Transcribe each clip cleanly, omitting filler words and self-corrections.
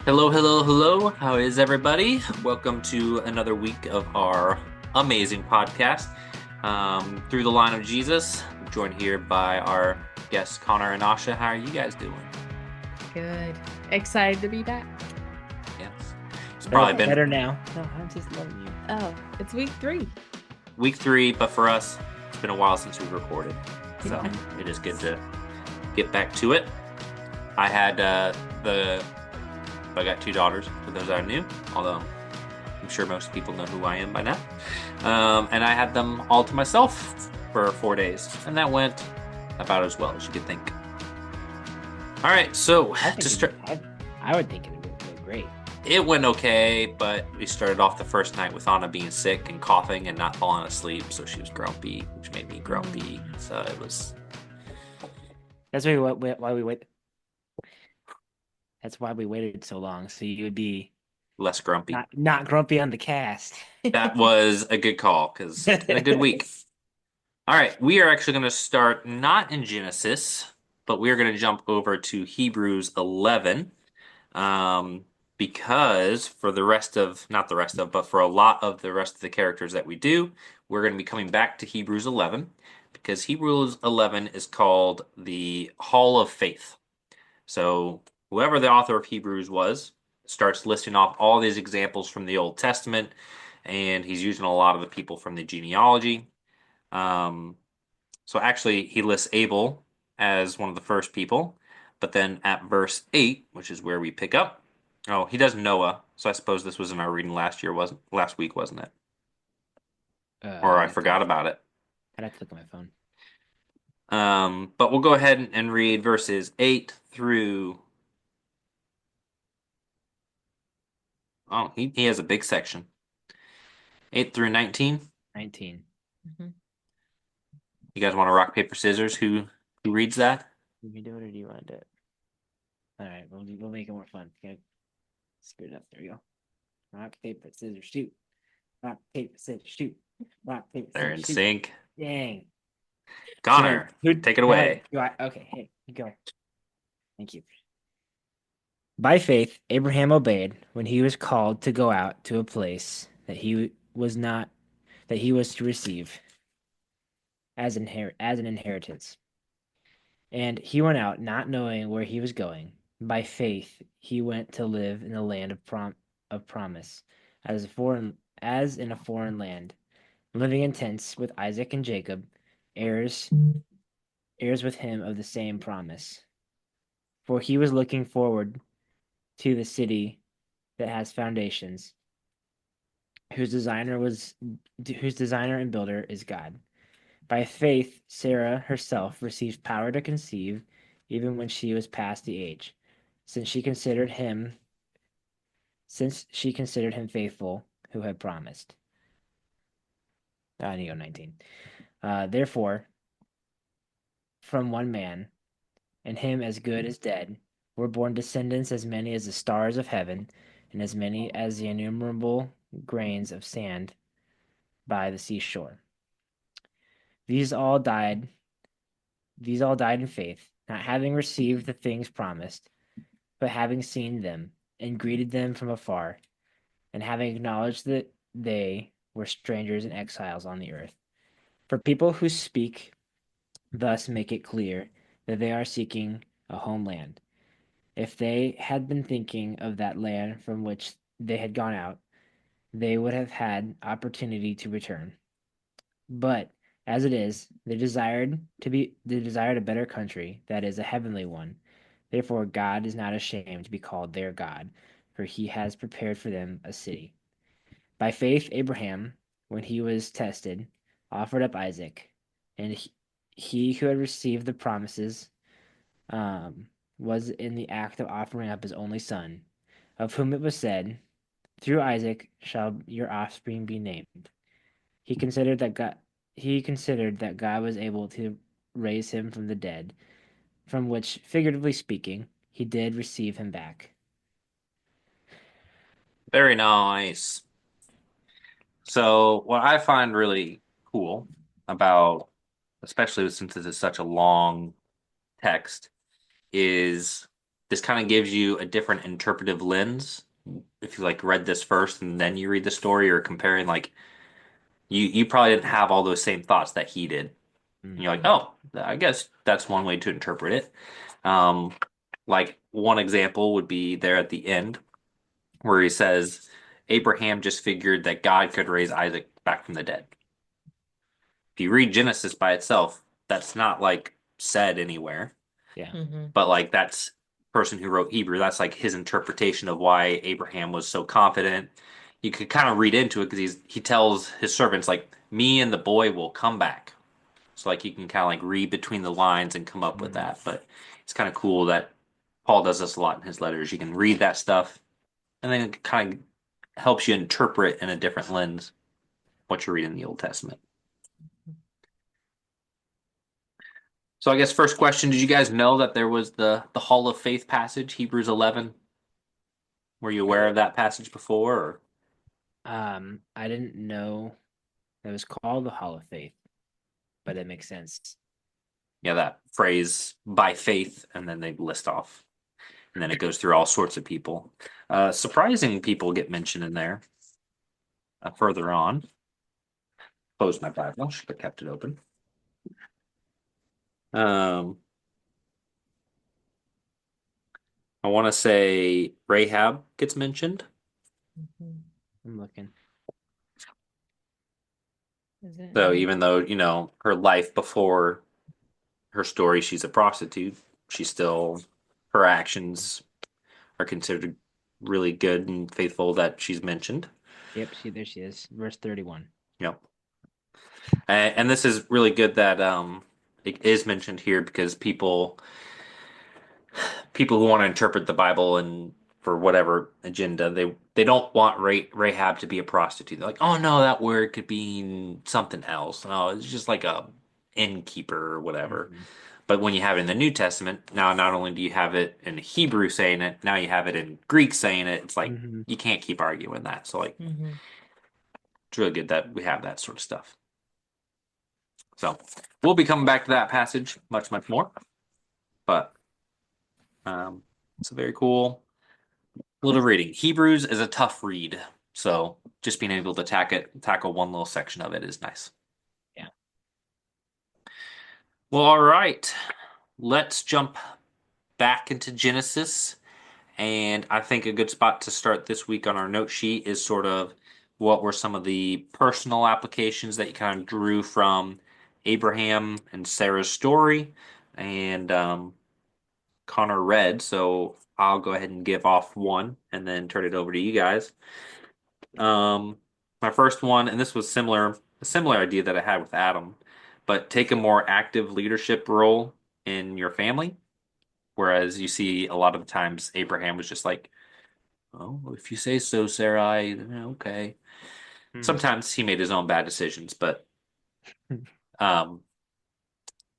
Hello, hello, hello. How is everybody? Welcome to another week of our amazing podcast. Through the Line of Jesus, I'm joined here by our guests Connor and Asha. How are you guys doing? Good. Excited to be back. Yes. It's Better, probably been better now. No, I'm just loving you. Oh, it's week 3. week 3, but for us, it's been a while since we've recorded. So Yeah. it is good to get back to it. I had I got 2 daughters, for those that are new, although I'm sure most people know who I am by now. And I had them all to myself for 4 days, and that went about as well as you could think. All right, so I to think start, I would think it would go great. it went okay, but we started off the first night with Anna being sick and coughing and not falling asleep, so she was grumpy, which made me grumpy. So it was That's why we wait. That's why we waited so long, so you would be less grumpy. not grumpy on the cast. That was a good call because it's been a good week. All right, we are actually going to start not in Genesis, but we are going to jump over to Hebrews 11. Um, because for the rest of, not the rest of, but for a lot of the rest of the characters that we do, we're going to be coming back to Hebrews 11 because Hebrews 11 is called the Hall of Faith. So whoever the author of Hebrews was starts listing off all these examples from the Old Testament, and he's using a lot of the people from the genealogy. Um, so actually, he lists Abel as one of the first people, but then at verse 8, which is where we pick up, oh, he does Noah. So I suppose this was in our reading last week, wasn't it? Or I forgot about it. I'd have to look at my phone. But we'll go ahead and read verses 8 through. Oh, he has a big section. 8 through 19. 19. Mhm. You guys want to rock, paper, scissors? Who reads that? You can do it, or do you want to do it? All right, we'll make it more fun. Okay, screw it up. There we go. Rock, paper, scissors, shoot. Rock, paper, scissors, shoot. Rock, paper, They're in scissors, shoot. sync. Dang. Connor, Who? take it away. Okay, hey, you go. Thank you. By faith, Abraham obeyed when he was called to go out to a place that he was to receive as an inheritance. And he went out not knowing where he was going. By faith, he went to live in the land of promise, as in a foreign land, living in tents with Isaac and Jacob, heirs heirs with him of the same promise. For he was looking forward to the city that has foundations, whose designer and builder is God. By faith, Sarah herself received power to conceive, even when she was past the age, since she considered him since she considered him faithful who had promised. I need to go 19. Therefore, from one man, and him as good as dead, were born descendants as many as the stars of heaven, and as many as the innumerable grains of sand by the seashore. These all died these all died in faith, not having received the things promised, but having seen them, and greeted them from afar, and having acknowledged that they were strangers and exiles on the earth. For people who speak thus make it clear that they are seeking a homeland. If they had been thinking of that land from which they had gone out, they would have had opportunity to return. But as it is, they desired a better country, that is a heavenly one. Therefore God is not ashamed to be called their God, for he has prepared for them a city. By faith Abraham, when he was tested, offered up Isaac, and he who had received the promises was in the act of offering up his only son, of whom it was said, "Through Isaac shall your offspring be named." He considered that God he considered that God was able to raise him from the dead, from which, figuratively speaking, he did receive him back. Very nice. So, what I find really cool about, especially since this is such a long text, is this kind of gives you a different interpretive lens. If you like read this first and then you read the story, or comparing, like you probably didn't have all those same thoughts that he did. And you're like, Mm-hmm. oh, I guess that's one way to interpret it. Um, like one example would be there at the end where he says Abraham just figured that God could raise Isaac back from the dead. If you read Genesis by itself, that's not like said anywhere, Yeah. Mm-hmm. but like that's person who wrote Hebrew, that's like his interpretation of why Abraham was so confident. You could kind of read into it because he tells his servants like me and the boy will come back. So like you can kind of like read between the lines and come up with Mm-hmm. that. But it's kind of cool that Paul does this a lot in his letters. You can read that stuff and then it kind of helps you interpret in a different lens what you're reading in the Old Testament. So I guess first question, did you guys know that there was the Hall of Faith passage, Hebrews 11? Were you aware of that passage before? Or? I didn't know it was called the Hall of Faith, but it makes sense. Yeah, that phrase by faith, and then they list off. And then it goes through all sorts of people. Surprising people get mentioned in there further on. Closed my Bible, should have kept it open. Um, I want to say Rahab gets mentioned. Mm-hmm. I'm looking. Is it? So even though, you know, her life before her story, she's a prostitute, she's still, her actions are considered really good and faithful that she's mentioned. Yep, see there she is. Verse 31. Yep. And this is really good that it is mentioned here because people who want to interpret the Bible and for whatever agenda, they don't want Rahab to be a prostitute. They're like, oh no, that word could mean something else. No, it's just like a innkeeper or whatever. Mm-hmm. But when you have it in the New Testament, now not only do you have it in Hebrew saying it, now you have it in Greek saying it. It's like Mm-hmm. you can't keep arguing that. So like Mm-hmm. it's really good that we have that sort of stuff. So we'll be coming back to that passage much more. But it's a very cool little reading. Hebrews is a tough read, so just being able to tackle one little section of it is nice. Yeah. Well, all right. Let's jump back into Genesis. And I think a good spot to start this week on our note sheet is sort of what were some of the personal applications that you kind of drew from Abraham and Sarah's story. And Connor read, so I'll go ahead and give off one and then turn it over to you guys. My first one, and this was a similar idea that I had with Adam, but take a more active leadership role in your family. Whereas you see a lot of times Abraham was just like, "Oh, if you say so, Sarai, then okay." Mm-hmm. Sometimes he made his own bad decisions, but um,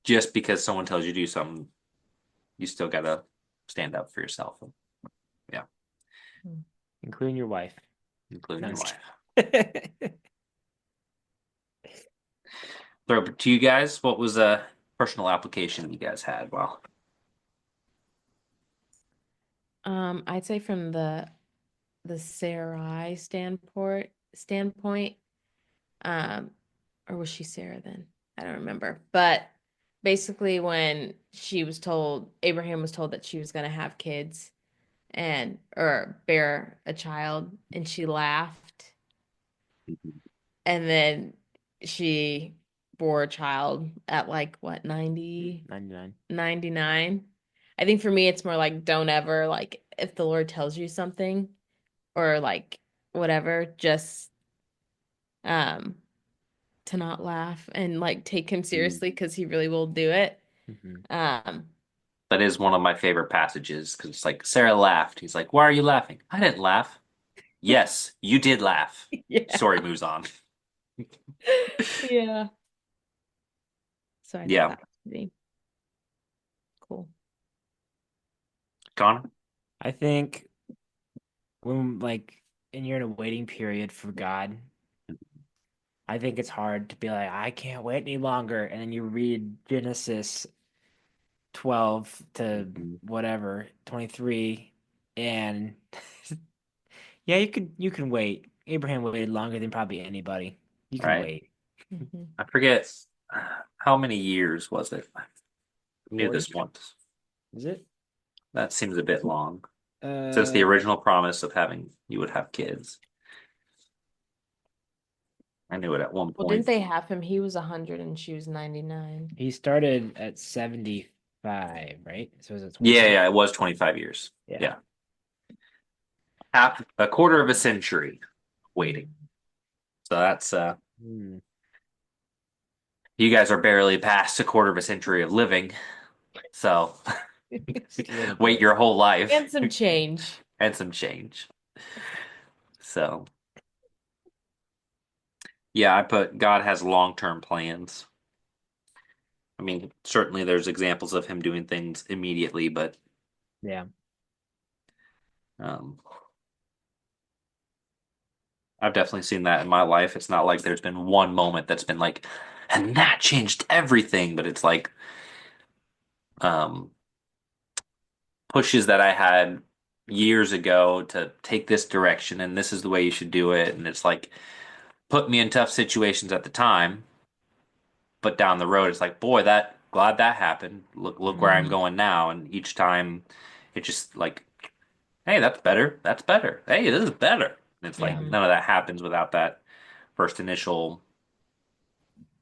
just because someone tells you to do something, you still gotta stand up for yourself. Yeah, Including your wife. including No, I'm your just wife. kidding. Throw it to you guys. What was a personal application you guys had? Well, I'd say from the Sarai standpoint, um, or was she Sarah then? I don't remember. But basically, when she was told, Abraham was told that she was going to have kids and or bear a child, and she laughed, and then she bore a child at like what 99. 99. I think for me, it's more like don't ever like if the Lord tells you something or like whatever, just um to not laugh and like take him seriously because he really will do it. Mm-hmm. Um, that is one of my favorite passages because it's like Sarah laughed. He's like, "Why are you laughing?" I didn't laugh. Yes, you did laugh. yeah, Story moves on. yeah. So I thought Yeah, that was pretty cool. Connor. I think when and you're in a waiting period for God, I think it's hard to be like, I can't wait any longer. And then you read Genesis 12 to Mhm. whatever, 23, and yeah, you can wait. Abraham waited longer than probably anybody. You can Right. wait. Mhm. I forget how many years was it? I knew 40, this once. is it? That seems a bit long. Since the Uh, original promise of having you would have kids. I knew it at one Well, didn't point. they have him? He was 100 and she was 99. he started at 75, right? So is it Yeah, 25? yeah, it was 25 years. Yeah. Yeah. Half a quarter of a century waiting. So that's Hmm. you guys are barely past a quarter of a century of living. So Just a little wait bit. your whole life And some change. and some change. So yeah, I put God has long-term plans. I mean, certainly there's examples of him doing things immediately, but Yeah. um, I've definitely seen that in my life. It's not like there's been one moment that's been like, and that changed everything, but it's like um, pushes that I had years ago to take this direction, and this is the way you should do it. And it's like put me in tough situations at the time, but down the road, it's like, boy, that glad that happened. Look where I'm Mhm. going now. And each time, it just like, hey, that's better. That's better. Hey, this is better. And it's like Yeah. Mhm. none of that happens without that first initial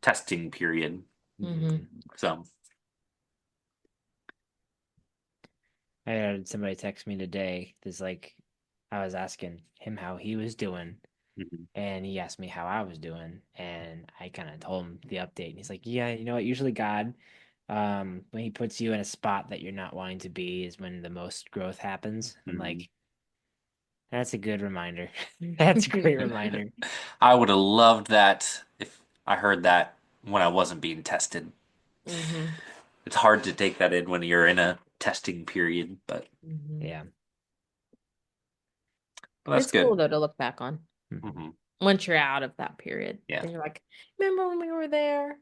testing period. Mhm. So, I had somebody text me today. There's like, I was asking him how he was doing, mhm. and he asked me how I was doing, and I kind of told him the update. And he's like, "Yeah, you know what? Usually God, when He puts you in a spot that you're not wanting to be, is when the most growth happens." I'm Mhm. like, "That's a good reminder. That's a great reminder." I would have loved that if I heard that when I wasn't being tested. Mhm. It's hard to take that in when you're in a testing period, Mhm. Yeah. that's It's cool good. though to look back on Mhm. Hmm. once you're out of that period. Yeah. Then you're like, remember when we were there?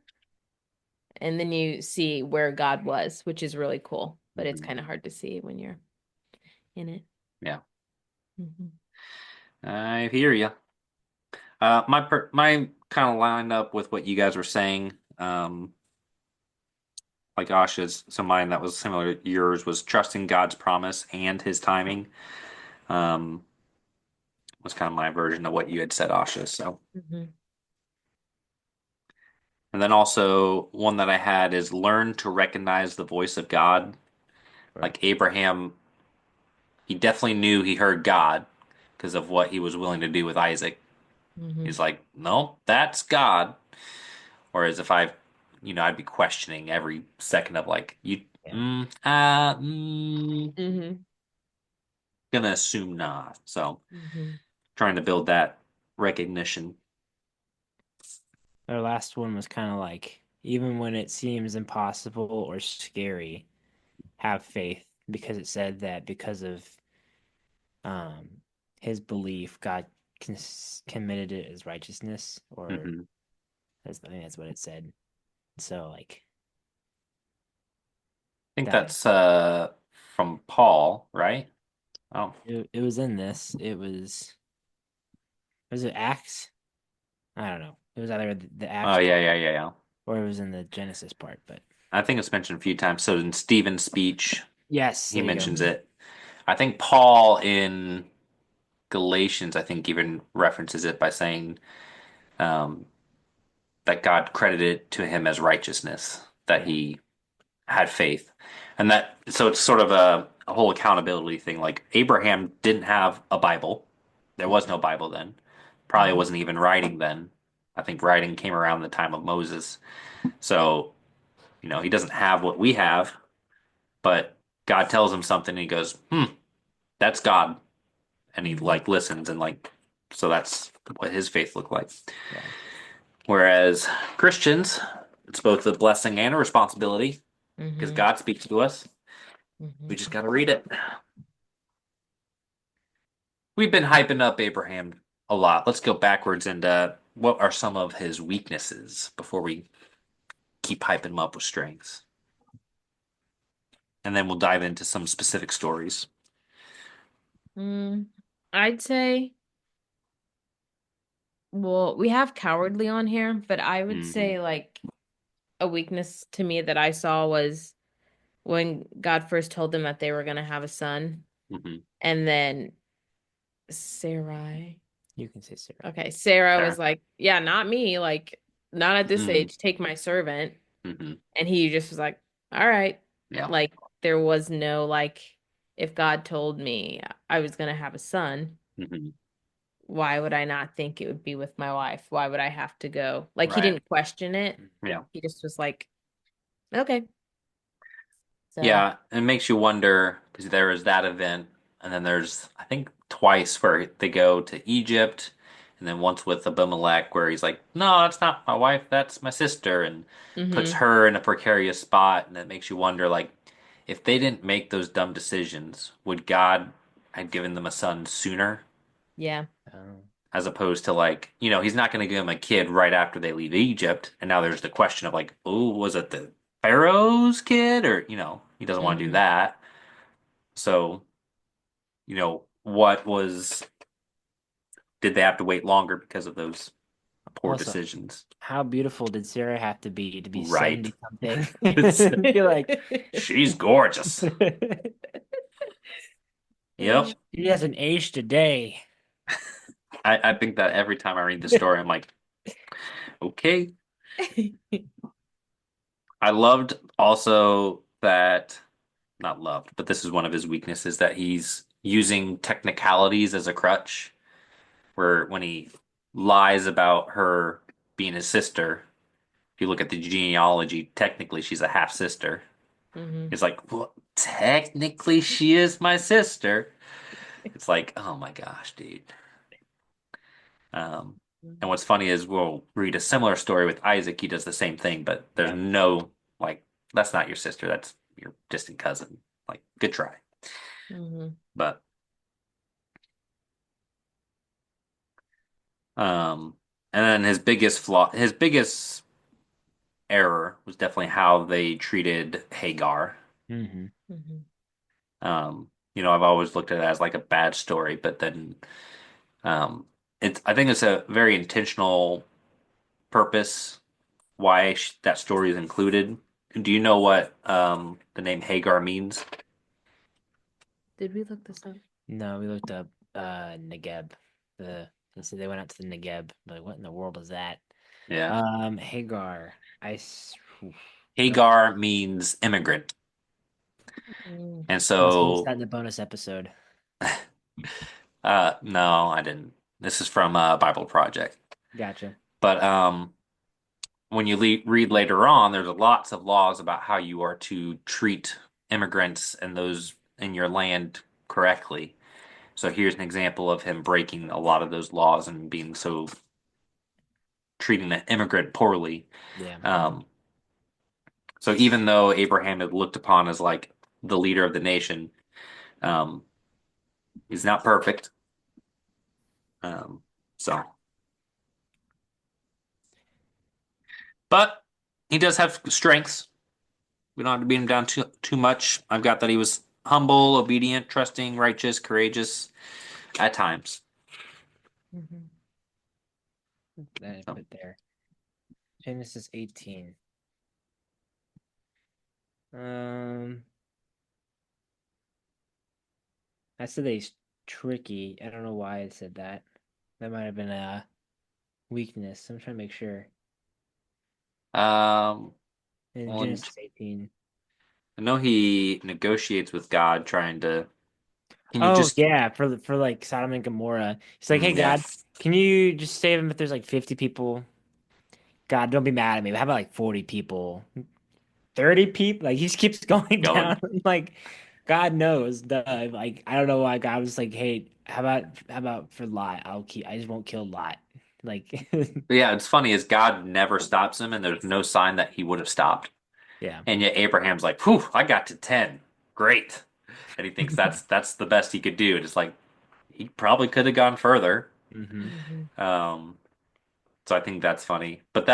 And then you see where God was, which is really cool. But it's Hmm. kind of hard to see when you're in it. Yeah. Mhm. I hear you. My kind of lined up with what you guys were saying. Like Asha's, so mine that was similar to yours was trusting God's promise and His timing. Um, was kind of my version of what you had said, Asha. So, Mhm. and then also one that I had is learn to recognize the voice of God. Right. Like Abraham, he definitely knew he heard God because of what he was willing to do with Isaac. He's Mhm. like, no, that's God. Whereas if I'd be questioning every second of like, Yeah. Mhm. gonna assume not. So Mhm. trying to build that recognition. Our last one was kind of like, even when it seems impossible or scary, have faith, because it said that because of um his belief, God committed it as righteousness, or Hmm. I think that's what it said. So like I think that that's from Paul, right? Oh, it was in this. Was it Acts? I don't know. It was either the oh Acts yeah, part yeah, yeah, yeah. or it was in the Genesis part. But I think it's mentioned a few times. So in Stephen's speech, yes, he there you go. mentions Mhm. it. I think Paul in Galatians, I think even references it by saying um, that God credited to him as righteousness, that Yeah. he had faith. And that, so it's sort of a whole accountability thing. Like Abraham didn't have a Bible. There was no Bible then. Probably Mhm. wasn't even writing then. I think writing came around the time of Moses. So, he doesn't have what we have, but God tells him something and he goes, that's God. And he Mhm. like listens and like, so that's what his faith looked like. Yeah. Whereas Christians, it's both a blessing and a responsibility because Mhm. God speaks to us. We Mhm. just got to read it. We've been hyping up Abraham a lot. Let's go backwards and what are some of his weaknesses before we keep hyping him up with strengths? and then we'll dive into some specific stories. Mm, I'd say, well, we have cowardly on here, but I would Hmm. say like a weakness to me that I saw was when God first told them that they were going to have a son, Hmm. and then Sarai. You can say Sarah. Okay, Sarah was There. like, "Yeah, not me. Like, not at this Mm-hmm. age. Take my servant." Hmm. And he just was like, "All right." Yeah. Like, there was no like, if God told me I was gonna have a son, Hmm. why would I not think it would be with my wife? Why would I have to go? Like, he Right. didn't question it. Yeah. He just was like, "Okay." So, Yeah, it makes you wonder because there is that event, and then there's I think twice where they go to Egypt, and then once with Abimelech where he's like, "No, that's not my wife, that's my sister," and puts mm-hmm. her in a precarious spot, and it makes you wonder like if they didn't make those dumb decisions, would God have given them a son sooner? Yeah. Oh. As opposed to like, he's not going to give him a kid right after they leave Egypt. And now there's the question of like, oh, was it the Pharaoh's kid? Or, he doesn't want to do Mm-hmm. that. So, did they have to wait longer because of those poor Also, decisions? how beautiful did Sarah have to be Right. 70 something? It's, You're like, she's gorgeous. Yep. she hasn't aged a day. I think that every time I read the story, I'm like, okay. I loved also that not loved, but this is one of his weaknesses that he's using technicalities as a crutch. Where when he lies about her being his sister, if you look at the genealogy, technically she's a half sister. Mm-hmm. He's like, well, technically she is my sister. It's like, oh my gosh, dude. Um, and what's funny is we'll read a similar story with Isaac. He does the same thing, but there's Yeah. no like, that's not your sister. That's your distant cousin. Like, good try. Mm-hmm. But Um, and then his biggest error was definitely how they treated Hagar. Hmm. Mm-hmm. I've always looked at it as like a bad story, but then I think it's a very intentional purpose why that story is included. Do you know what the name Hagar means? Did we look this up? No, we looked up Negeb. They said they went out to the Negeb. Like, what in the world is that? Yeah. Hagar. Oof. Nope. Hagar means immigrant. Mm. And Must have missed that so in the bonus episode. no, I didn't. This is from Bible Project. Gotcha. But when you read later on, there's lots of laws about how you are to treat immigrants and those in your land correctly. So here's an example of him breaking a lot of those laws and being so treating the immigrant poorly. Yeah. Um, so even though Abraham had looked upon as like the leader of the nation, um, he's not perfect. Um, so, but he does have strengths. We don't have to beat him down too much. I've got that he was humble, obedient, trusting, righteous, courageous at times. Mhm. That I So, put there. Genesis 18. Um, I said he's tricky. I don't know why I said that. That might have been a weakness. I'm trying to make sure. um, In well, Genesis 18. I know he negotiates with God, trying to. Can you Oh just? yeah, for like Sodom and Gomorrah. He's like, hey Yeah, God, can you just save them if there's like 50 people? God, don't be mad at me. How about like 40 people? 30 people? Like he just keeps going going. down. Like God knows. Duh. Like I don't know why God was like, hey, how about for Lot? I just won't kill Lot. Like But yeah, it's funny is God never stops him, and there's no sign that he would have stopped. yeah. And yet Abraham's like, "Whew, I got to 10. Great," and he thinks that's the best he could do. And it's like he probably could have gone further. Hmm. Mhm. Um, So I think that's funny. But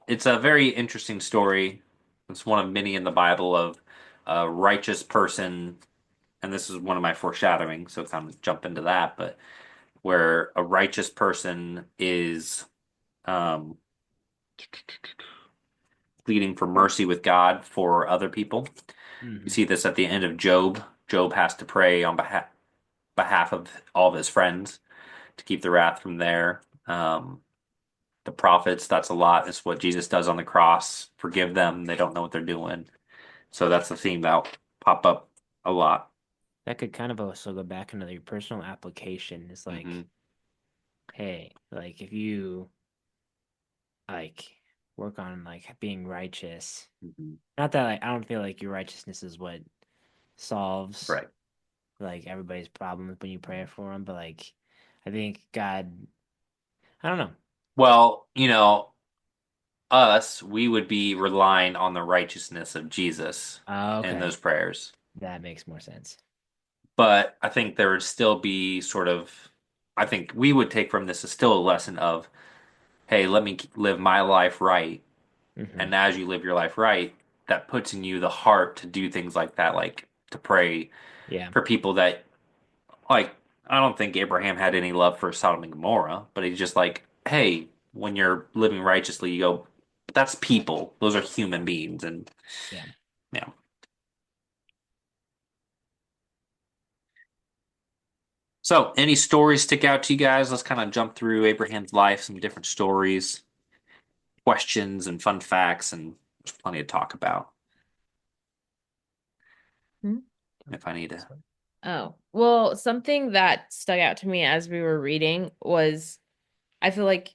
it's a very interesting story. It's one of many in the Bible of a righteous person, and this is one of my foreshadowing, so kind of jump into that, but where a righteous person is um, pleading for mercy with God for other people. You Hmm. see this at the end of Job. Job has to pray on behalf of all of his friends to keep the wrath from there. The prophets, that's a lot. It's what Jesus does on the cross. Forgive them. They don't know what they're doing. So that's the theme that'll pop up a lot. That could kind of also go back into your personal application. It's Hmm. like, hey, like if you like work on like being righteous, Hmm. not that like I don't feel like your righteousness is what solves Right. like everybody's problems when you pray for them, but like I think God, I don't know. Well, us, we would be relying on the righteousness of Jesus in Okay, those prayers. that makes more sense. But I think there would still be I think we would take from this is still a lesson of, hey, let me live my life right. Hmm. And as you live your life right, that puts in you the heart to do things like that, like to pray Yeah, for people that, like, I don't think Abraham had any love for Sodom and Gomorrah, but he's just like, hey, when you're living righteously, you go, that's people. Those are human beings. And yeah. yeah. So, any stories stick out to you guys? Let's kind of jump through Abraham's life, some different stories, questions, and fun facts, and there's plenty to talk about Hmm? if I need to. Oh, well, something that stuck out to me as we were reading was I feel like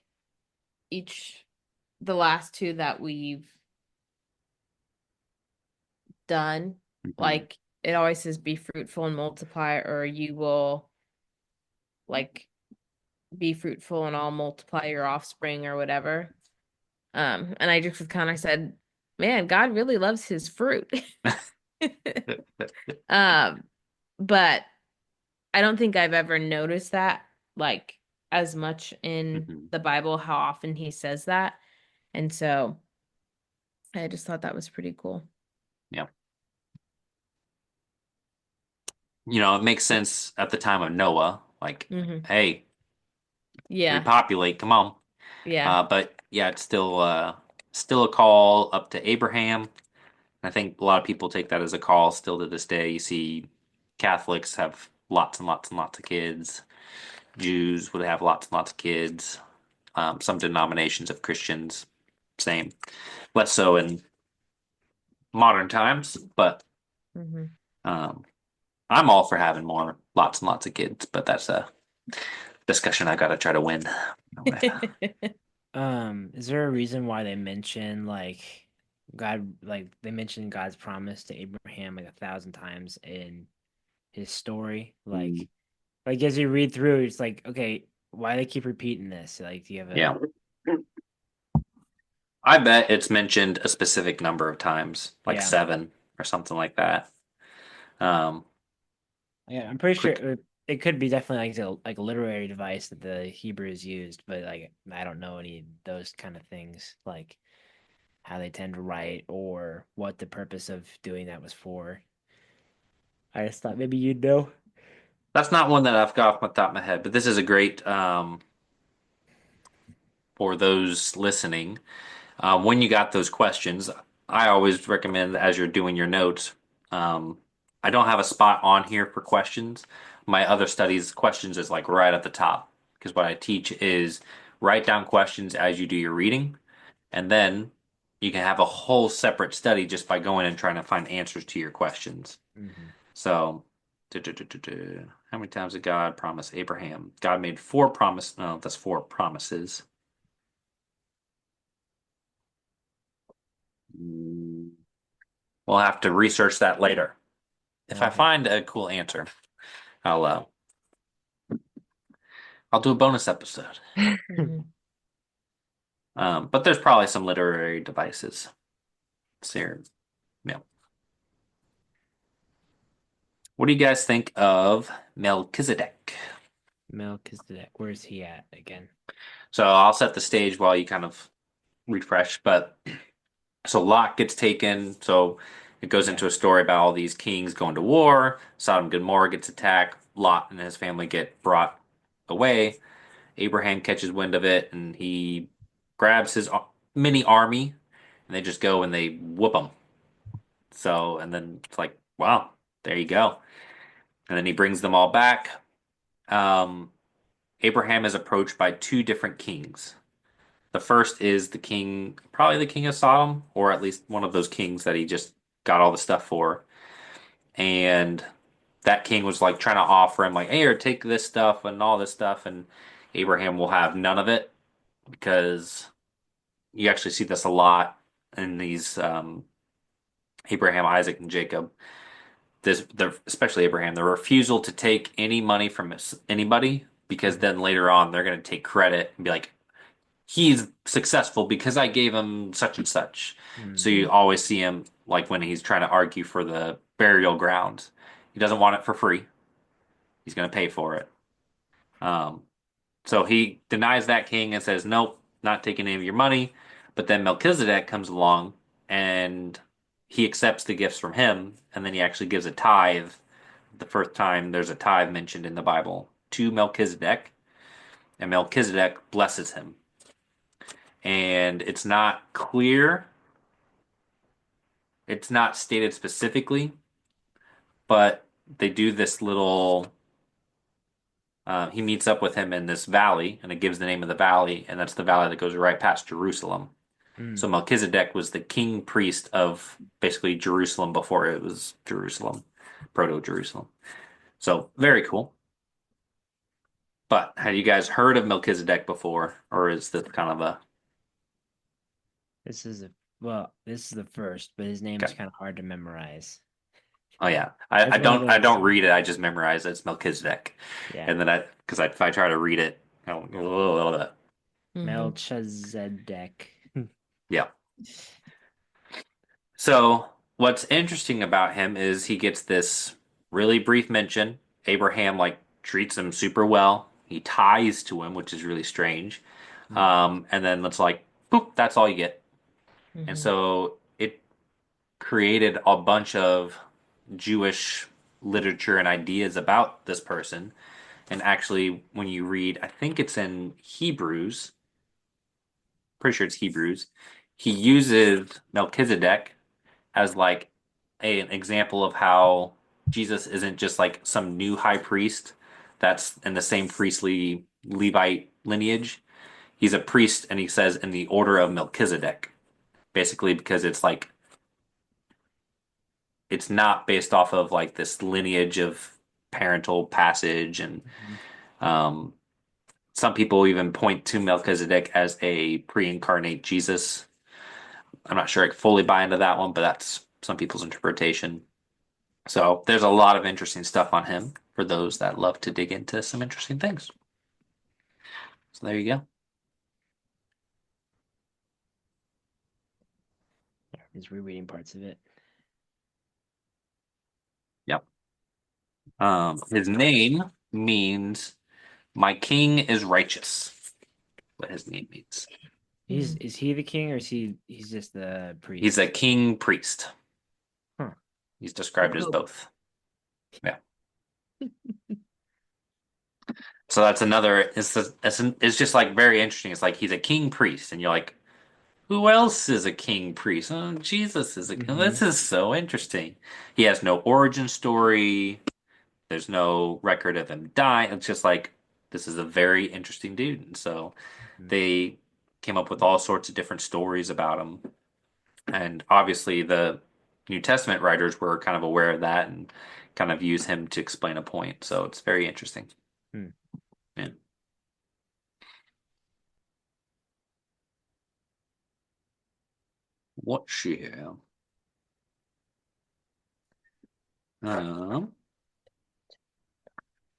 each the last two that we've done, Mhm. like it always says be fruitful and multiply, or you will like be fruitful and I'll multiply your offspring or whatever. And I just kind of said, man, God really loves his fruit. Um, but I don't think I've ever noticed that like as much in Mhm. the Bible, how often he says that. And so I just thought that was pretty cool. Yeah. It makes sense at the time of Noah. Like, Hmm. hey, Yeah. repopulate, come on. Yeah. But yeah, it's still a call up to Abraham. I think a lot of people take that as a call still to this day. You see Catholics have lots and lots and lots of kids. Jews would have lots and lots of kids. Some denominations of Christians, same. Less so in modern times, but Hmm. um, I'm all for having lots and lots of kids, but that's a discussion I gotta try to win. Is there a reason why they mention like God, like they mention God's promise to Abraham like 1,000 times in his story? Like as you read through, it's like, okay, why they keep repeating this? Like, do you have a Yeah. I bet it's mentioned a specific number of times, like yeah? seven or something like that. Um, Yeah, I'm pretty sure quick. it could be definitely like a literary device that the Hebrews used, but like I don't know any of those kind of things, like how they tend to write or what the purpose of doing that was for. I just thought maybe you'd know. That's not one that I've got off my top of my head, but this is a great for those listening. When you got those questions, I always recommend as you're doing your notes. Um, I don't have a spot on here for questions. My other studies, questions is like right at the top because what I teach is write down questions as you do your reading, and then you can have a whole separate study just by going and trying to find answers to your questions. Hmm. So, how many times did God promise Abraham? God made four promises. No, that's four promises. Mm, We'll have to research that later. If I Okay. find a cool answer, I'll uh, I'll do a bonus episode. Hmm. But there's probably some literary devices. Here, yeah. What do you guys think of Melchizedek? Melchizedek, where's he at again? So I'll set the stage while you kind of refresh. But so Lot gets taken. So It goes Yeah. into a story about all these kings going to war. Sodom and Gomorrah gets attacked. Lot and his family get brought away. Abraham catches wind of it, and he grabs his mini army, and they just go and they whoop them. So, and then it's like, wow, there you go. And then he brings them all back. Um, Abraham is approached by two different kings. The first is the king, probably the king of Sodom, or at least one of those kings that he just got all the stuff for. And that king was like trying to offer him, like, hey, or take this stuff and all this stuff. And Abraham will have none of it because you actually see this a lot in these Abraham, Isaac, and Jacob. Especially Abraham, the refusal to take any money from anybody because then later on they're going to take credit and be like, he's successful because I gave him such and such. So Mm. you always see him like when he's trying to argue for the burial ground. He doesn't want it for free. He's going to pay for it. Um, so he denies that king and says, nope, not taking any of your money. But then Melchizedek comes along and he accepts the gifts from him. And then he actually gives a tithe. The first time there's a tithe mentioned in the Bible to Melchizedek. And Melchizedek blesses him. And it's not clear, it's not stated specifically, but they do this little. He meets up with him in this valley, and it gives the name of the valley, and that's the valley that goes right past Jerusalem. So Mm. Melchizedek was the king priest of basically Jerusalem before it was Jerusalem, proto Jerusalem. So very cool. But have you guys heard of Melchizedek before, or is this kind of a This is this is the first, but his name is okay? kind of hard to memorize. Oh yeah, I, That's I one of don't I those. don't read it. I just memorize it. It's Melchizedek, Yeah, and then because if I try to read it, I don't, Mhm. Melchizedek. yeah. So what's interesting about him is he gets this really brief mention. Abraham like treats him super well. He ties to him, which is really strange. Mm. And then it's like, boop, that's all you get. And Mhm. so it created a bunch of Jewish literature and ideas about this person. And actually, when you read, I think it's in Hebrews, pretty sure it's Hebrews, he uses Melchizedek as like an example of how Jesus isn't just like some new high priest that's in the same priestly Levite lineage. He's a priest, and he says in the order of Melchizedek, basically because it's like it's not based off of like this lineage of parental passage, and Mhm. um, some people even point to Melchizedek as a pre-incarnate Jesus. I'm not sure I fully buy into that one, but that's some people's interpretation. So there's a lot of interesting stuff on him for those that love to dig into some interesting things. So there you go. Just rereading parts of it. Yep. His name means my king is righteous. What his name means. He's Mhm. is he the king or he's just the He's a priest? king priest. Huh. He's described as both. Yeah. So that's another. It's just like very interesting. It's like he's a king priest, and you're like, who else is a king priest? Oh, Jesus is a. Hmm. This is so interesting. He has no origin story. There's no record of him dying. It's just like this is a very interesting dude. And so they came up with all sorts of different stories about him. And obviously the New Testament writers were kind of aware of that and kind of use him to explain a point. So it's very interesting. Hmm. Yeah. What share? Um,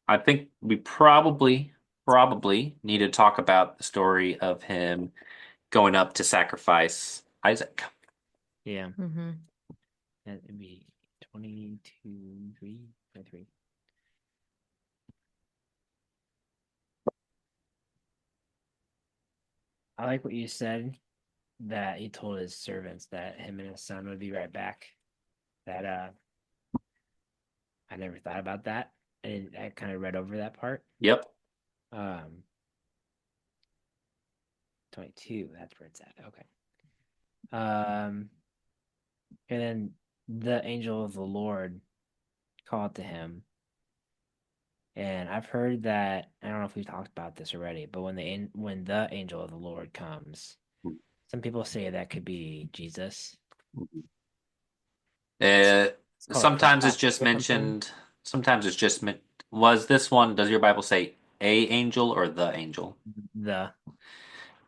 I think we probably need to talk about the story of him going up to sacrifice Isaac. Yeah, Mhm. that would be 22, 3, 23. I like what you said that he told his servants that him and his son would be right back. That I never thought about that. I kind of read over that part. Yep. Um, 22, that's where it's at. Okay. Um, and then the angel of the Lord called to him. And I've heard that, I don't know if we've talked about this already, but when the angel of the Lord comes, some people say that could be Jesus. Uh, It's called like sometimes it's Christophany just or something. mentioned. Sometimes it's just was this one, does your Bible say a angel or the angel? The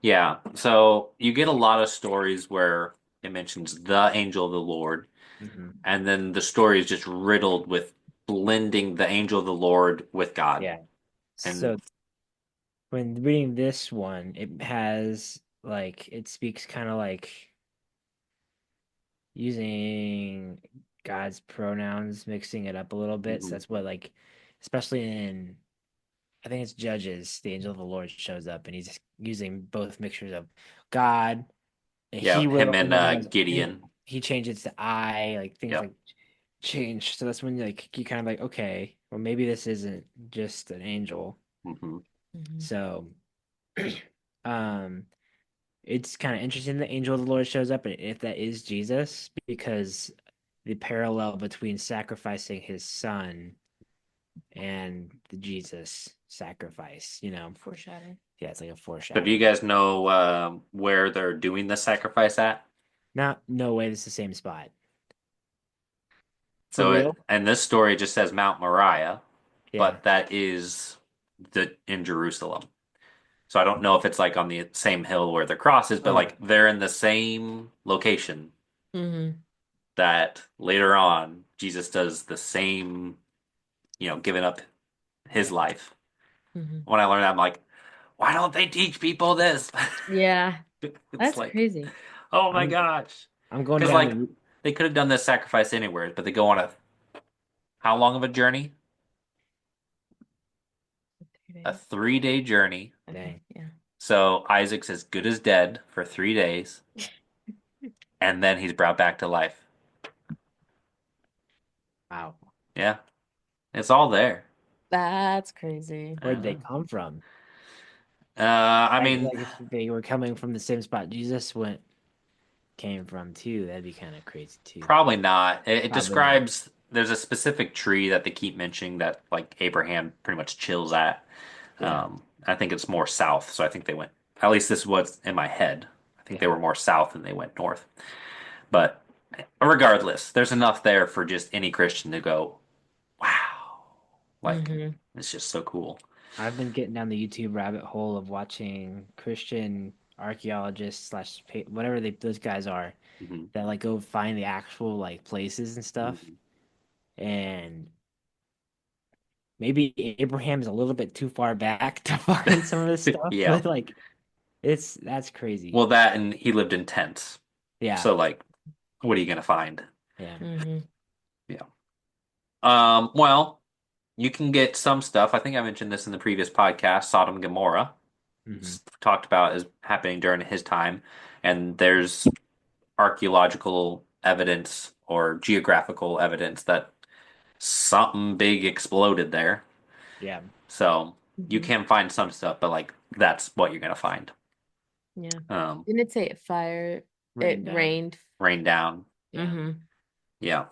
Yeah. So you get a lot of stories where it mentions the angel of the Lord, mhm. and then the story is just riddled with blending the angel of the Lord with God. Yeah. And So when reading this one, it has like it speaks kind of like using God's pronouns, mixing it up a little bit. So mhm. that's what like, especially in I think it's Judges, the angel of the Lord shows up and he's using both mixtures of God. And Yeah, he was the him only and one who has Gideon. he changes to I, like things Yep. like change. So that's when like you kind of like, okay, well maybe this isn't just an angel. hmm Mhm. So um it's kind of interesting the angel of the Lord shows up and if that is Jesus, because the parallel between sacrificing his son and the Jesus sacrifice, Foreshadowing. Yeah, it's like a So do you foreshadowing. guys know where they're doing the sacrifice at? Not no way it's the same spot. For So real? and this story just says Mount Moriah, Yeah. but that is in Jerusalem. So I don't know if it's like on the same hill where the cross is, but Oh, like they're in the same location Mm-hmm. that later on Jesus does the same, giving up his life. Mm-hmm. When I learned that, I'm like, why don't they teach people this? Yeah, It's that's like, crazy. oh my I'm gosh. I'm going Because down like the they could have done this sacrifice anywhere, but they go on a how long of a journey? A 3 days. 3-day journey. Okay, dang. yeah. So Isaac's as good as dead for 3 days, and then he's brought back to life. Wow. Yeah, it's all there. That's crazy. Where'd they Uh, come from? I Like mean, like if they were coming from the same spot Jesus went came from too, that'd be kind of crazy too. probably not. It Probably not. describes there's a specific tree that they keep mentioning that like Abraham pretty much chills at. Yeah. I think it's more south, so I think they went. At least this is what's in my head. I think they Yeah. were more south than they went north. But regardless, there's enough there for just any Christian to go, wow, like Mm-hmm. it's just so cool. I've been getting down the YouTube rabbit hole of watching Christian archaeologists slash whatever those guys are hmm that like go find the actual like places and stuff. hmm And maybe Abraham's a little bit too far back to find some of this stuff, Yeah. but like that's crazy. Well, that and he lived in tents. Yeah, So like, what are you gonna find? yeah. Mm-hmm. Yeah. Well, you can get some stuff. I think I mentioned this in the previous podcast, Sodom and Gomorrah. Hmm. It's talked about as happening during his time, and there's archaeological evidence or geographical evidence that something big exploded there. Yeah. So you Mm-hmm. can find some stuff, but like that's what you're gonna find. Yeah. Um, Didn't it say it fire? It Written down. rained. rain down. Yeah. Mm-hmm. Yeah.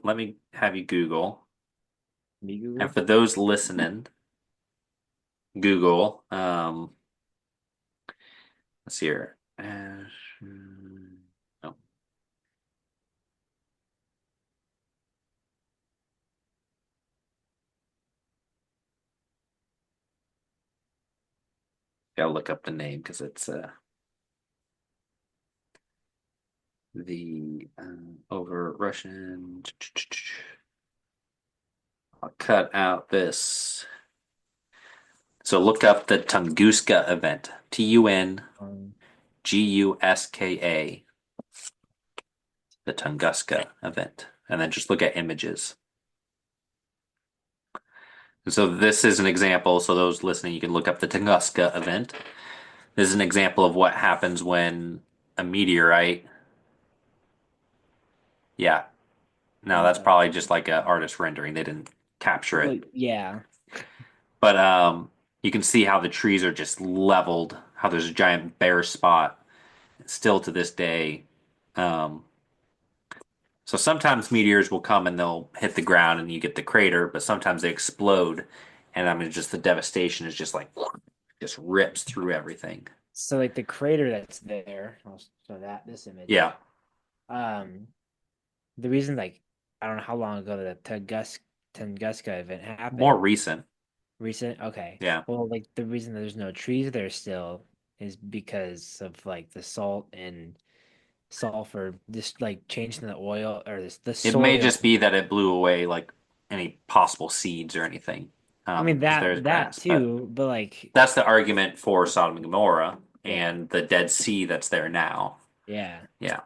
Let me have you Google. Me And Google. for those listening, Google, let's see here. Oh, gotta look up the name because it's the over Russian. I'll cut out this. So look up the Tunguska event. Um, Tunguska, the Tunguska event, and then just look at images. And so this is an example. So those listening, you can look up the Tunguska event. This is an example of what happens when a meteorite Yeah. No, that's probably just like an artist rendering. They didn't capture it. Well, yeah. But you can see how the trees are just leveled, how there's a giant bare spot still to this day. Um, so sometimes meteors will come and they'll hit the ground and you get the crater, but sometimes they explode, and I mean just the devastation is just like just rips through everything. So like the crater that's there, I'll show that this image. Yeah, Um, the reason like I don't know how long ago the Tunguska event more happened. recent. Recent? Okay. Yeah. Well, like the reason there's no trees there still is because of like the salt and sulfur just like changing the oil or the It may soil. just be that it blew away like any possible seeds or anything. I mean Because there's that grass. But too, but like that's the argument for Sodom and Gomorrah yeah, and the Dead Sea that's there now. yeah. Yeah.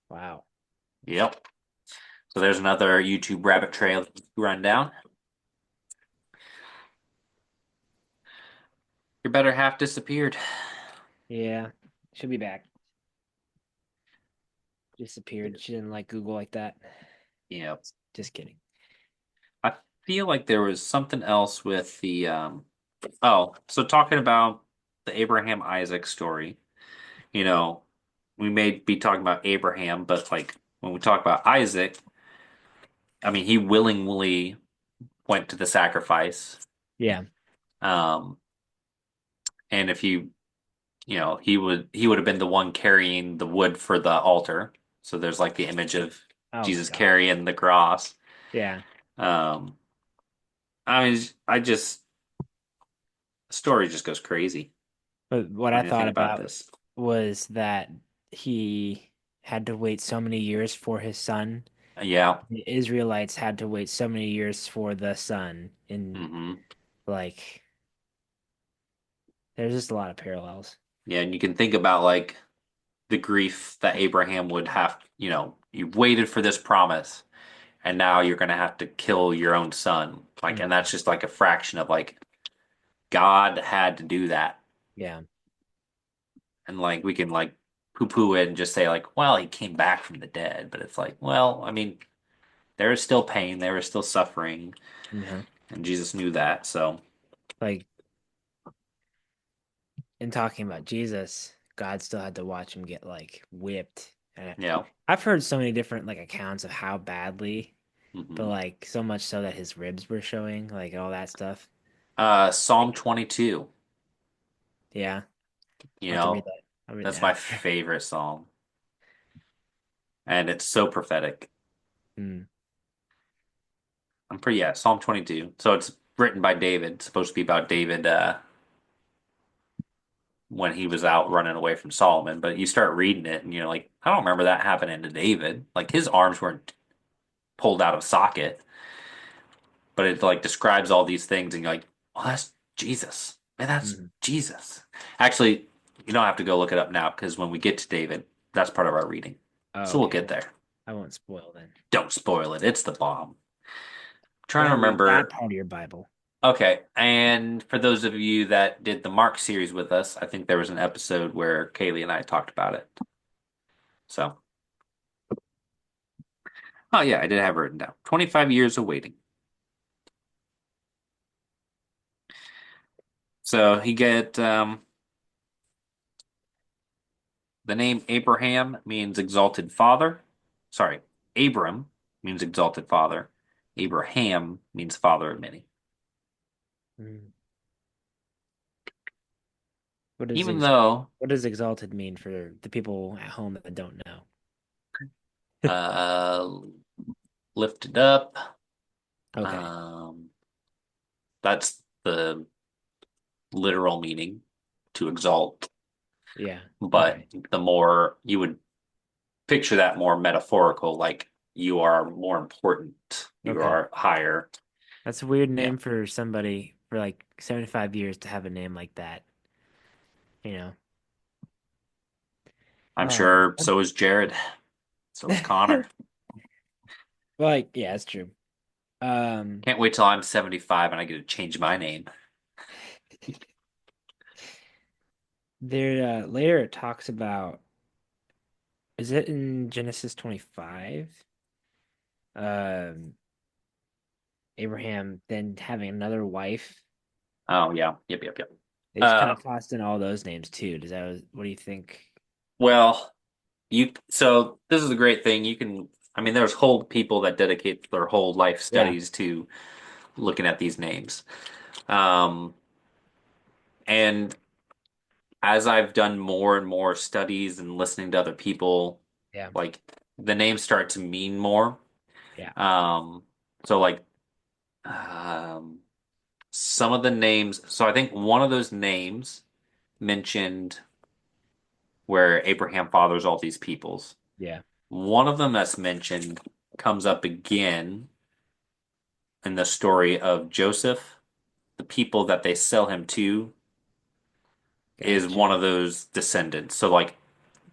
Wow. Yep. So there's another YouTube rabbit trail to run down. Your better half disappeared. Yeah. She'll be back. Disappeared. She didn't like Google like that. Yep. Just kidding. I feel like there was something else with the oh, so talking about the Abraham Isaac story, you know, we may be talking about Abraham, but like when we talk about Isaac, I mean he willingly went to the sacrifice. Yeah. Um, and if he would have been the one carrying the wood for the altar. So there's like the image of Oh my Jesus God. carrying the cross. Yeah. Um, I mean, the story just goes crazy But what I when you thought think about about this. was that he had to wait so many years for his son. Yeah. The Israelites had to wait so many years for the son. And Hmm. like, there's just a lot of parallels. Yeah, and you can think about like the grief that Abraham would have, you've waited for this promise and now you're going to have to kill your own son. Like, and Mm, that's just like a fraction of like God had to do that. yeah. And like we can like poo-poo it and just say like, well, he came back from the dead, but it's like, well, I mean, there is still pain, there is still suffering, Yeah. and Jesus knew that. So, Like, in talking about Jesus, God still had to watch him get like whipped. And yeah. I've heard so many different like accounts of how badly, but Hmm. like so much so that his ribs were showing, like all that stuff. Psalm 22, Yeah. you I'll have to read know, that. I'll read that's that my after. favorite psalm, and it's so prophetic. Mm. Yeah, Psalm 22. So it's written by David, it's supposed to be about David when he was out running away from Solomon, but you start reading it and you're like, I don't remember that happening to David. Like his arms weren't pulled out of socket, but it like describes all these things and you're like, oh, that's Jesus. Man, that's Mhm. Jesus. Actually, you don't have to go look it up now because when we get to David, that's part of our reading. Oh, So we'll okay. get there. I won't spoil then. Don't spoil it. It's the bomb. Trying to Don't read that remember. part of your Bible. Okay, and for those of you that did the Mark series with us, I think there was an episode where Kaylee and I talked about it. So, oh yeah, I did have it written down. 25 years of waiting. So he get the name Abraham means exalted father. Sorry, Abram means exalted father. Abraham means father of many. Mm. What does Even ex though what does exalted mean for the people at home that don't know? uh lifted up, Okay. um that's the literal meaning to exalt, Yeah. but Okay. the more you would picture that more metaphorical, like you are more important, you Okay. are higher. That's a weird Yeah, name for somebody for like 75 years to have a name like that, you know. I'm sure What- so is Jared, so is Connor. like yeah, that's true. Um Can't wait till I'm 75 and I get to change my name. there later it talks about Is it in Genesis 25? Um, Abraham then having another wife. Oh yeah, yep. They just kind Uh, of tossed in all those names too. What do you think? well, so this is a great thing. I mean, there's whole people that dedicate their whole life Yeah, studies to looking at these names. Um, and as I've done more and more studies and listening to other people, yeah, like the names start to mean more. yeah. Um, so like um, some of the names. So I think one of those names mentioned where Abraham fathers all these peoples. Yeah. One of them that's mentioned comes up again in the story of Joseph. The people that they sell him to is Gotcha. one of those descendants. So like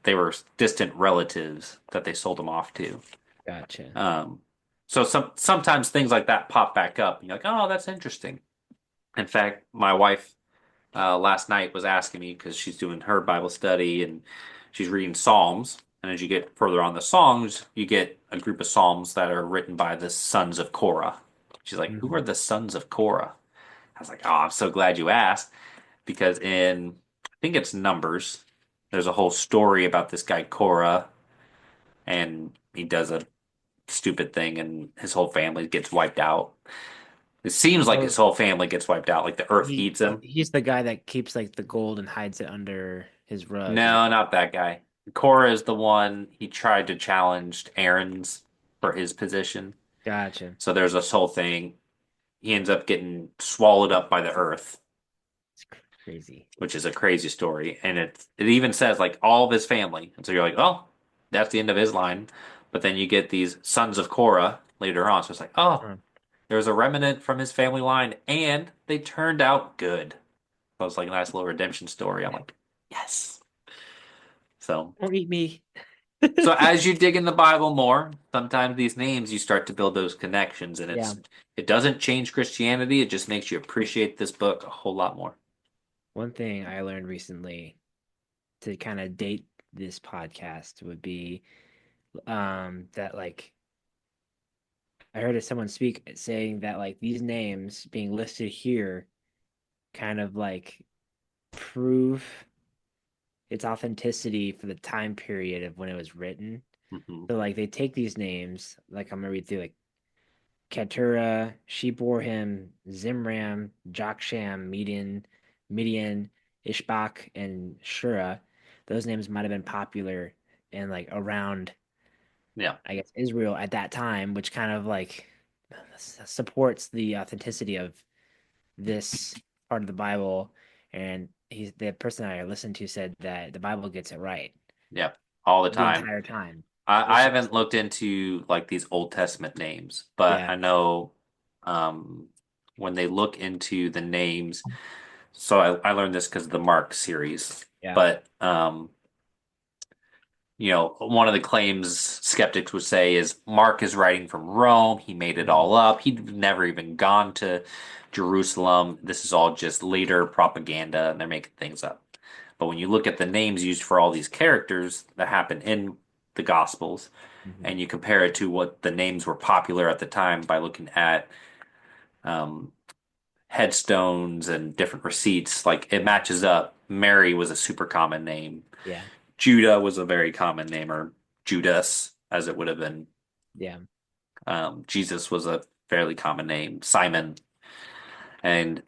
they were distant relatives that they sold him off to. Gotcha. Um, so sometimes things like that pop back up, and you're like, oh, that's interesting. In fact, my wife last night was asking me because she's doing her Bible study and she's reading Psalms. And as you get further on the songs, you get a group of Psalms that are written by the sons of Korah. She's like, who are Hmm. the sons of Korah? I was like, oh, I'm so glad you asked because I think it's Numbers, there's a whole story about this guy Korah and he does a stupid thing and his whole family gets wiped out. It seems like his Oh, whole family gets wiped out, like the earth he eats him. he's the guy that keeps like the gold and hides it under his rug, right? No, not that guy. Korah is the one he tried to challenge Aaron's for his position. Gotcha. So there's this whole thing. He ends up getting swallowed up by the earth, It's crazy. which is a crazy story. And it even says like all of his family. And so you're like, oh, that's the end of his line. But then you get these sons of Korah later on. So it's like, oh, Huh. there's a remnant from his family line, and they turned out good. So it's like a nice little redemption story. I'm like, yes. So Don't eat me. So as you dig in the Bible more, sometimes these names you start to build those connections, and Yeah. it doesn't change Christianity. It just makes you appreciate this book a whole lot more. One thing I learned recently to kind of date this podcast would be that like I heard someone speak saying that like these names being listed here kind of like prove its authenticity for the time period of when it was written. Hmm. So like they take these names, like I'm gonna read through like Keturah, she bore him Zimram, Joksham, Midian, Ishbak, and Shura. Those names might have been popular and like around, Yeah, I guess, Israel at that time, which kind of like supports the authenticity of this part of the Bible. And the person I listened to said that the Bible gets it right yeah, all the the time. entire time. I It's just haven't looked into like these Old Testament names, but yeah, I know um, when they look into the names. So I learned this because of the Mark series, yeah, but one of the claims skeptics would say is Mark is writing from Rome. He made it mhm, all up. He'd never even gone to Jerusalem. This is all just later propaganda, and they're making things up. But when you look at the names used for all these characters that happen in the Gospels, mhm. and you compare it to what the names were popular at the time by looking at um, headstones and different receipts, like it Yeah, matches up. Mary was a super common name. yeah, Judah was a very common name, or Judas, as it would have been. yeah, Jesus was a fairly common name. Simon, and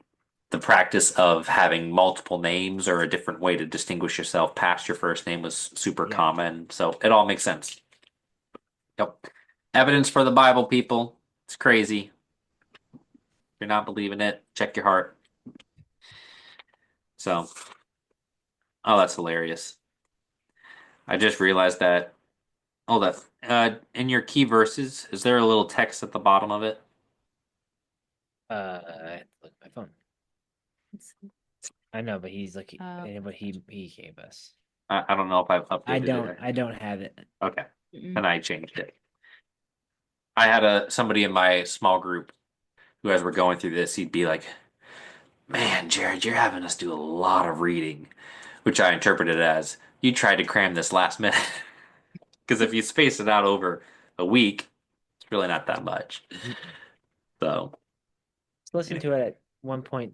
the practice of having multiple names or a different way to distinguish yourself past your first name was super yeah. common. So it all makes sense. Yep. Evidence for the Bible, people. It's crazy. If you're not believing it, check your heart. So, oh, that's hilarious. I just realized that. Oh, that in your key verses, is there a little text at the bottom of it? I have to look at my phone. It's, I know, but he's like, uh, what he gave us. I don't know if I've updated it. I don't have it. Okay, mm, and I changed it. I had somebody in my small group who, as we're going through this, he'd be like, "Man, Jared, you're having us do a lot of reading," which I interpreted as you tried to cram this last minute. Because if you space it out over a week, it's really not that much. So, Let's listen to it at 1.5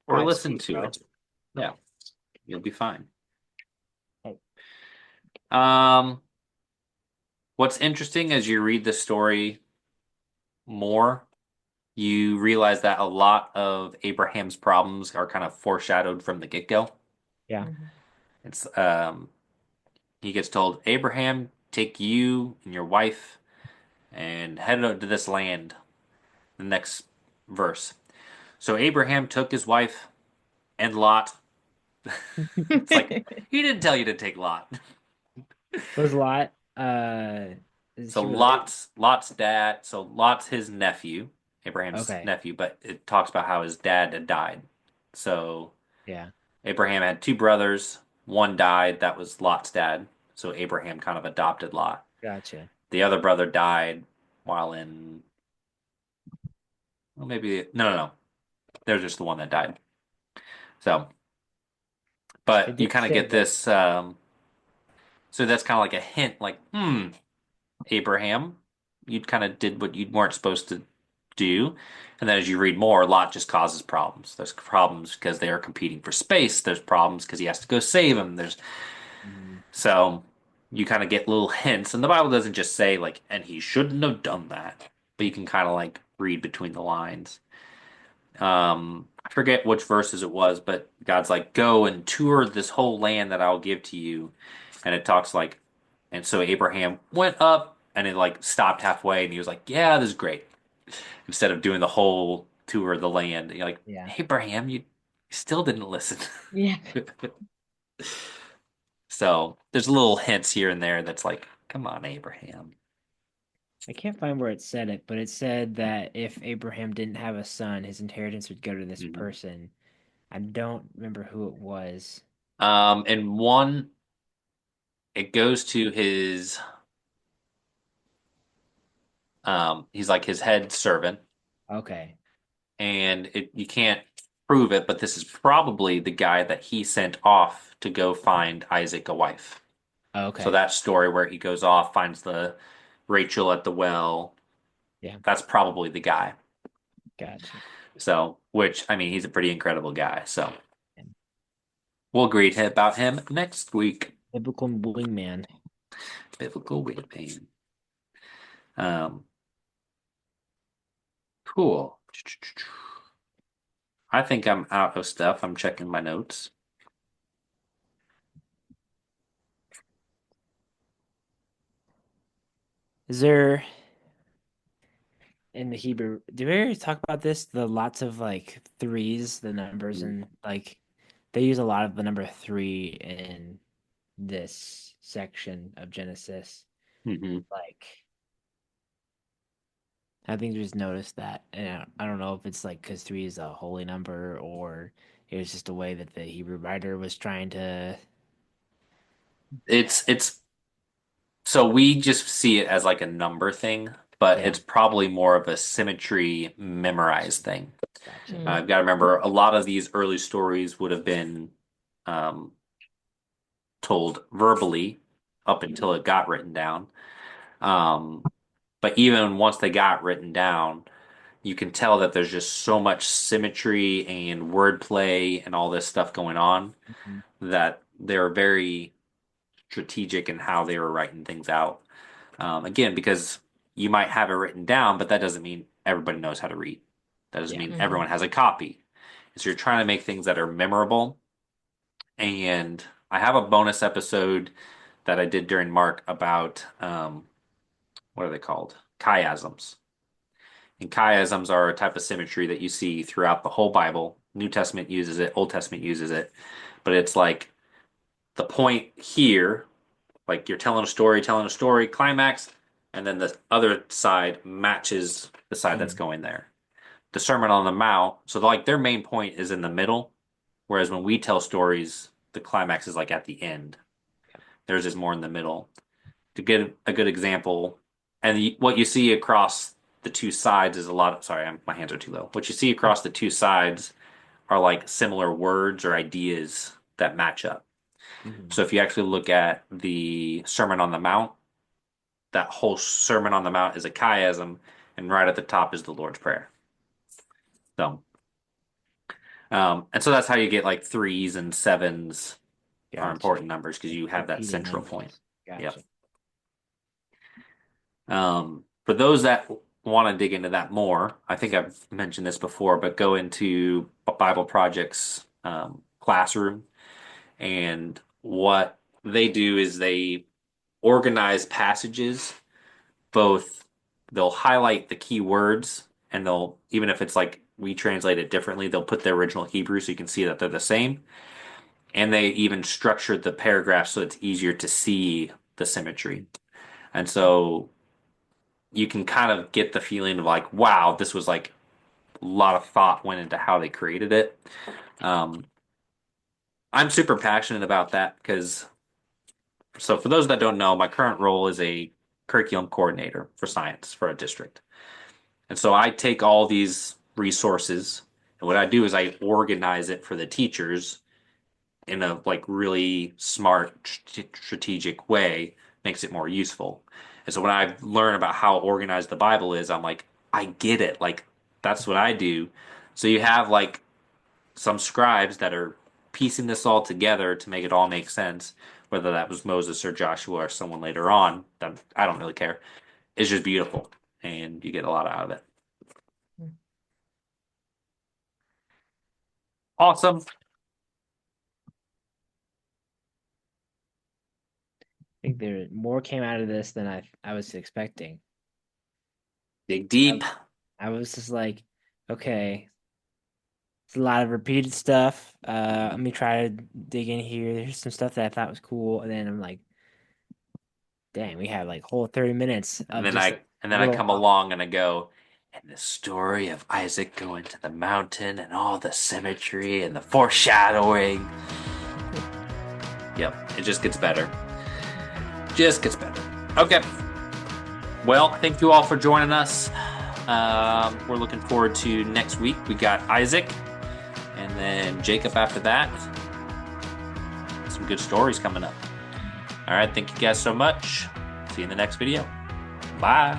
or listen speed, to bro. it. Yeah, you'll be fine. Hey. Um, what's interesting as you read the story more, you realize that a lot of Abraham's problems are kind of foreshadowed from the get-go. Yeah. Mhm. It's he gets told, Abraham, take you and your wife and head out to this land. The next verse. So Abraham took his wife and Lot. It's like he didn't tell you to take Lot. Was Lot is So he related? Lot's dad. So Lot's his nephew, Abraham's Okay. nephew, but it talks about how his dad had died. So Yeah. Abraham had two brothers. One died. That was Lot's dad. So Abraham kind of adopted Lot. Gotcha. The other brother died while in. Well, maybe no. There's just the one that died. So, It but you did kind of say get that. this. So that's kind of like a hint, like, Abraham, you kind of did what you weren't supposed to do. And then as you read more, Lot just causes problems. There's problems because they are competing for space. There's problems because he has to go save him. There's Mm, so you kind of get little hints, and the Bible doesn't just say like, and he shouldn't have done that, but you can kind of like read between the lines. I forget which verses it was, but God's like, go and tour this whole land that I'll give to you. And it talks like, and so Abraham went up and it like stopped halfway and he was like, yeah, this is great. Instead of doing the whole tour of the land. And you're like, yeah. Abraham, you still didn't listen. Yeah. So there's little hints here and there that's like, come on, Abraham. I can't find where it said it, but it said that if Abraham didn't have a son, his inheritance would go to this Mhm. person. I don't remember who it was. And one, it goes to his, he's like his head servant. Okay. And you can't prove it, but this is probably the guy that he sent off to go find Isaac a wife. So Okay. that story where he goes off, finds the Rachel at the well, Yeah. that's probably the guy. Gotcha. So, which I mean, he's a pretty incredible guy. So Yeah. we'll read about him next week. Biblical wingman. Biblical weight pain. Um, cool. I think I'm out of stuff. I'm checking my notes. Is there in the Hebrew, do we ever talk about this? The lots of like threes, the numbers, and like they use a lot of the number three in this section of Genesis. Mm-hmm. Like, I think just noticed that. And I don't know if it's like because three is a holy number or it was just a way that the Hebrew writer was trying to. It's so we just see it as like a number thing, but Yeah, it's probably more of a symmetry memorized thing. gotcha. I've got to remember a lot of these early stories would have been um, told verbally up until it got written down. Um, but even once they got written down, you can tell that there's just so much symmetry and wordplay and all this stuff going on Mhm. that they're very strategic in how they were writing things out. Again, because you might have it written down, but that doesn't mean everybody knows how to read. That doesn't Yeah. mean Mhm. everyone has a copy. So you're trying to make things that are memorable. And I have a bonus episode that I did during Mark about what are they called? Chiasms. And chiasms are a type of symmetry that you see throughout the whole Bible. New Testament uses it, Old Testament uses it, but it's like the point here, like you're telling a story, climax, and then the other side matches the side that's Mhm. going there. The Sermon on the Mount, so like their main point is in the middle, whereas when we tell stories, the climax is like at the end. Theirs is more in the middle. To get a good example, and what you see across the two sides is a lot of, sorry, my hands are too low. What you see across the two sides are like similar words or ideas that match up. Mhm. So if you actually look at the Sermon on the Mount, that whole Sermon on the Mount is a chiasm, and right at the top is the Lord's Prayer. So, and so that's how you get like threes and sevens are Gotcha. important numbers because you have that Repeating central numbers. point. Gotcha. Yep. For those that want to dig into that more, I think I've mentioned this before, but go into Bible Project's classroom, and what they do is they organize passages. Both they'll highlight the key words, and they'll, even if it's like we translate it differently, they'll put the original Hebrew so you can see that they're the same. And they even structured the paragraph so it's easier to see the symmetry. And so you can kind of get the feeling of like, wow, this was like a lot of thought went into how they created it. I'm super passionate about that because, so for those that don't know, my current role is a curriculum coordinator for science for a district. And so I take all these resources, and what I do is I organize it for the teachers in a like really smart, strategic way, makes it more useful. And so when I learn about how organized the Bible is, I'm like, I get it. Like that's what I do. So you have like some scribes that are piecing this all together to make it all make sense, whether that was Moses or Joshua or someone later on. I don't really care. It's just beautiful, and you get a lot out of it. Awesome. I think there more came out of this than I was expecting. Dig deep. I was just like, okay, it's a lot of repeated stuff. Let me try to dig in here. There's some stuff that I thought was cool, and then I'm like, dang, we had like whole 30 minutes of And then just I little- come along and I go, and the story of Isaac going to the mountain and all the symmetry and the foreshadowing. Yep, it just gets better. Just gets better. Okay. Well, thank you all for joining us. We're looking forward to next week. We got Isaac and then Jacob after that. Some good stories coming up. All right. Thank you guys so much. See you in the next video. Bye.